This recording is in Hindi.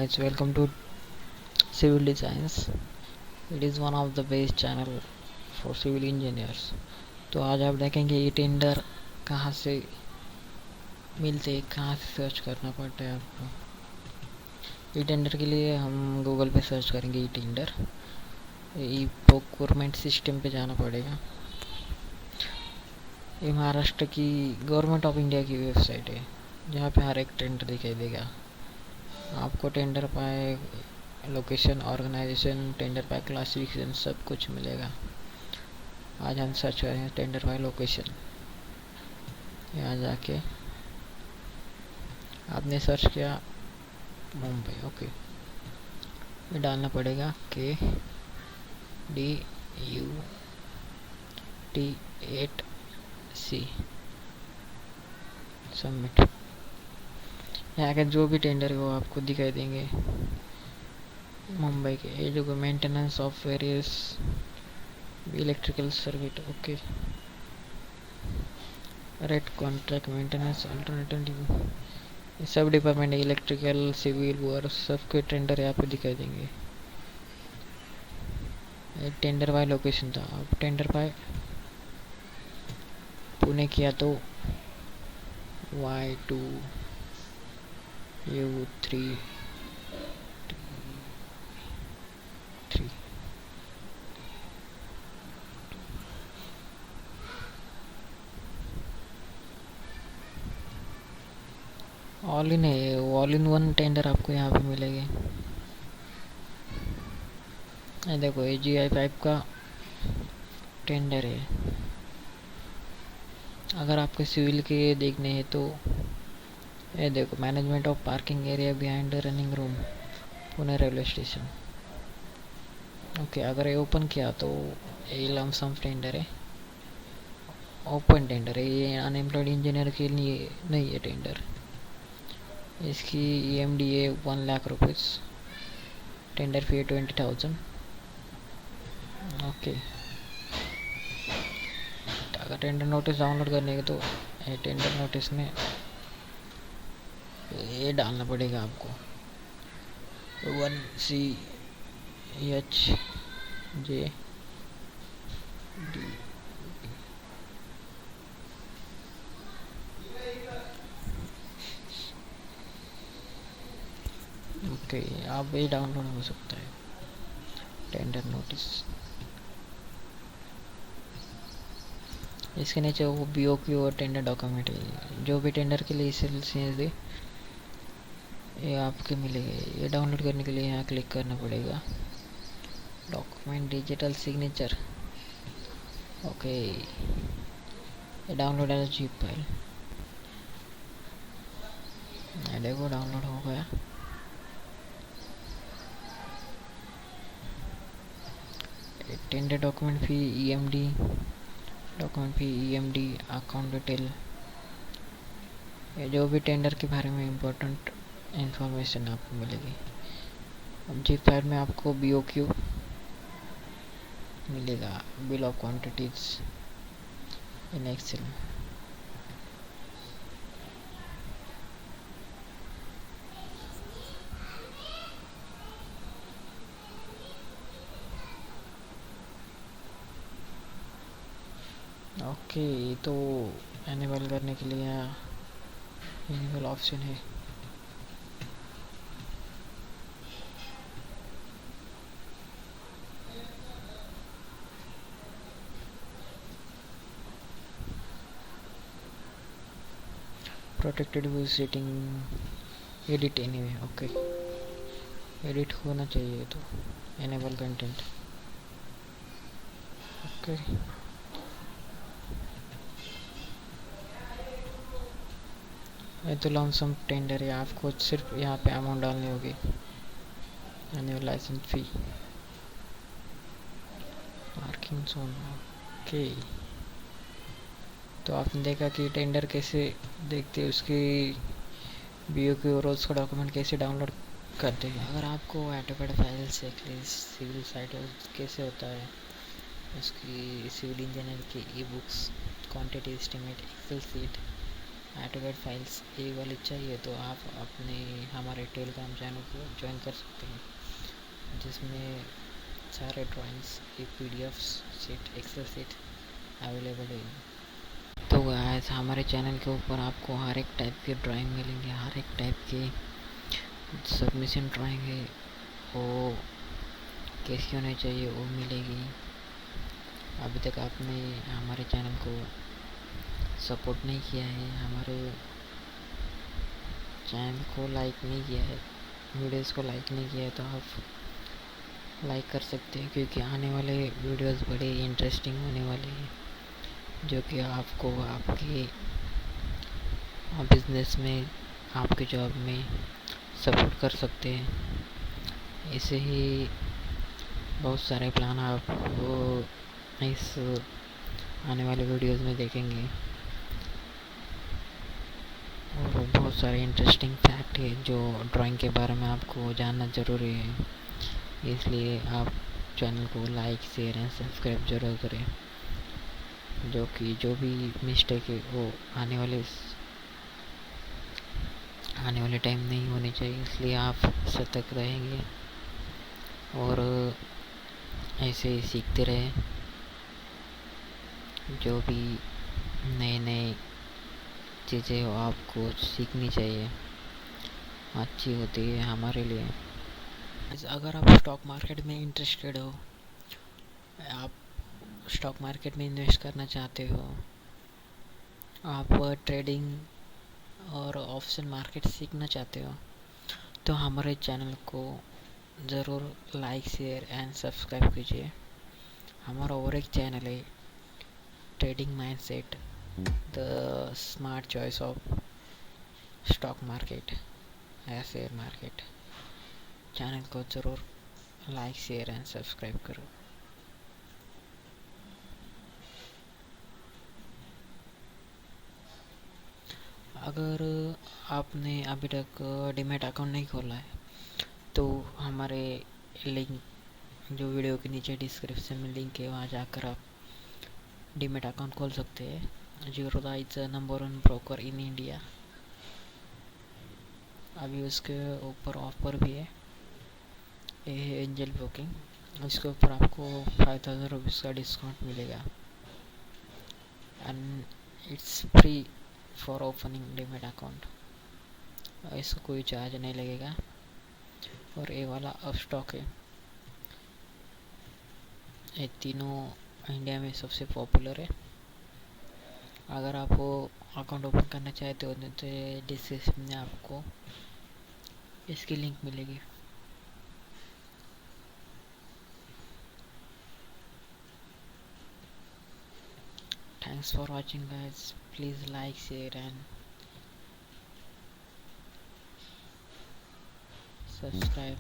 guys, welcome to Civil Designs. It is one of the best channel for civil engineers. तो आज आप देखेंगे ये टेंडर कहाँ से मिलते हैं, कहाँ से सर्च करना पड़ता है आपको। ई टेंडर के लिए हम गूगल पे सर्च करेंगे e tender. E procurement system पे जाना पड़ेगा। ये महाराष्ट्र की गवर्नमेंट ऑफ इंडिया की वेबसाइट है जहाँ पे हर एक टेंडर दिखाई देगा। आपको टेंडर पाए लोकेशन, ऑर्गेनाइजेशन, टेंडर पाए क्लासिफिकेशन सब कुछ मिलेगा। आज हम सर्च करेंगे टेंडर पाए लोकेशन। यहाँ जाके आपने सर्च किया मुंबई, ओके। ये डालना पड़ेगा KDUT8C, सबमिट। यहाँ के जो भी टेंडर है वो आपको दिखाई देंगे। मुंबई के ये जो maintenance of various electrical circuit, okay. Rate contract maintenance alternative सब डिपार्टमेंट इलेक्ट्रिकल, सिविल, वर्क सबके टेंडर यहाँ पे दिखाई देंगे। टेंडर बाय लोकेशन था। अब टेंडर बाय पुणे किया तो Y2U3 ऑल इन है, ऑल इन वन टेंडर आपको यहाँ पे मिलेंगे। ये देखो ये GI5 का टेंडर है। अगर आपके सिविल के देखने हैं तो ये देखो management of parking area behind running room, Pune railway station, okay. अगर ये ओपन किया तो ये लमसम टेंडर है, ओपन टेंडर है। ये अनएम्प्लॉयड इंजीनियर के लिए नहीं है टेंडर। इसकी EMD है 1 लाख रुपीज़, टेंडर फी है 20,000, ओके। अगर टेंडर नोटिस डाउनलोड करने के तो ये टेंडर नोटिस में ये डालना पड़ेगा आपको 1CHJD, ओके। अब ये डाउनलोड हो सकता है टेंडर नोटिस। इसके नीचे वो BOQ और टेंडर डॉक्यूमेंट है। जो भी टेंडर के लिए इसे दे ये आपके मिलेगा। ये डाउनलोड करने के लिए यहाँ क्लिक करना पड़ेगा, डॉक्यूमेंट डिजिटल सिग्नेचर, ओके। ये डाउनलोड एज zip फाइल, देखो डाउनलोड हो गया। टेंडर डॉक्यूमेंट फी EMD, डॉक्यूमेंट फी EMD, अकाउंट डिटेल, ये जो भी टेंडर के बारे में इम्पोर्टेंट इंफॉर्मेशन आपको मिलेगी। अब zip फाइल में आपको BOQ मिलेगा, bill of quantities in Excel. Okay, तो एनेबल करने के लिए एनेबल ऑप्शन है। Protected view setting, edit anyway, okay. Edit होना चाहिए तो एनेबल कंटेंट, ओके। ये तो लमसम टेंडर है, आपको सिर्फ यहाँ पे अमाउंट डालनी होगी। एनुअल लाइसेंस फी, पार्किंग जोन, ओके। तो आपने देखा कि टेंडर कैसे देखते हैं, उसकी BOQ और उसका डॉक्यूमेंट कैसे डाउनलोड करते हैं। अगर आपको ऑटोकैड फाइल से सिविल साइट कैसे होता है, उसकी सिविल इंजीनियर की e books, quantity estimate, Excel sheet, add to get files ये वाली चाहिए तो आप अपने हमारे टेलीग्राम चैनल को ज्वाइन कर सकते हैं, जिसमें सारे ड्राइंग्स की PDFs sheet Excel sheet available है। तो गाइस हमारे चैनल के ऊपर आपको हर एक टाइप की ड्राइंग मिलेंगे, हर एक टाइप की सबमिशन ड्राइंग है वो कैसी होनी चाहिए वो मिलेगी। अभी तक आपने हमारे चैनल को सपोर्ट नहीं किया है, हमारे चैनल को लाइक नहीं किया है, वीडियोस को लाइक नहीं किया है, तो आप लाइक कर सकते हैं, क्योंकि आने वाले वीडियोस बड़े इंटरेस्टिंग होने वाले हैं, जो कि आपको आपके बिजनेस में, आपके जॉब में सपोर्ट कर सकते हैं। ऐसे ही बहुत सारे प्लान आप इस आने वाले वीडियोस में देखेंगे, और बहुत सारे इंटरेस्टिंग फैक्ट है जो ड्राइंग के बारे में आपको जानना ज़रूरी है। इसलिए आप चैनल को लाइक शेयर एंड सब्सक्राइब जरूर करें, जो कि जो भी मिस्टेक है वो आने वाले टाइम नहीं होनी चाहिए, इसलिए आप सतर्क रहेंगे और ऐसे ही सीखते रहें। जो भी नए नए चीज़ें हो आपको सीखनी चाहिए, अच्छी होती है हमारे लिए। अगर आप स्टॉक मार्केट में इंटरेस्टेड हो, आप स्टॉक मार्केट में इन्वेस्ट करना चाहते हो, आप ट्रेडिंग और ऑप्शन मार्केट सीखना चाहते हो, तो हमारे चैनल को ज़रूर लाइक शेयर एंड सब्सक्राइब कीजिए। हमारा और एक चैनल है trading mindset, the smart choice of stock market या शेयर मार्केट। चैनल को ज़रूर लाइक शेयर एंड सब्सक्राइब करो। अगर आपने अभी तक डीमैट अकाउंट नहीं खोला है, तो हमारे लिंक जो वीडियो के नीचे डिस्क्रिप्शन में लिंक है, वहाँ जाकर आप डीमैट अकाउंट खोल सकते हैं। Zerodha is number 1 broker in India. अभी उसके ऊपर ऑफर भी है, ये है एंजल ब्रोकिंग, इसके ऊपर आपको 5000 रुपीज़ का डिस्काउंट मिलेगा and it's free for opening demat account. इसका कोई चार्ज नहीं लगेगा, और ये वाला अपस्टॉक है। ये तीनों इंडिया में सबसे पॉपुलर है। अगर आप वो अकाउंट ओपन करना चाहते हो तो डिस्क्रिप्शन में आपको इसकी लिंक मिलेगी। Thanks for watching guys. Please like, share and subscribe.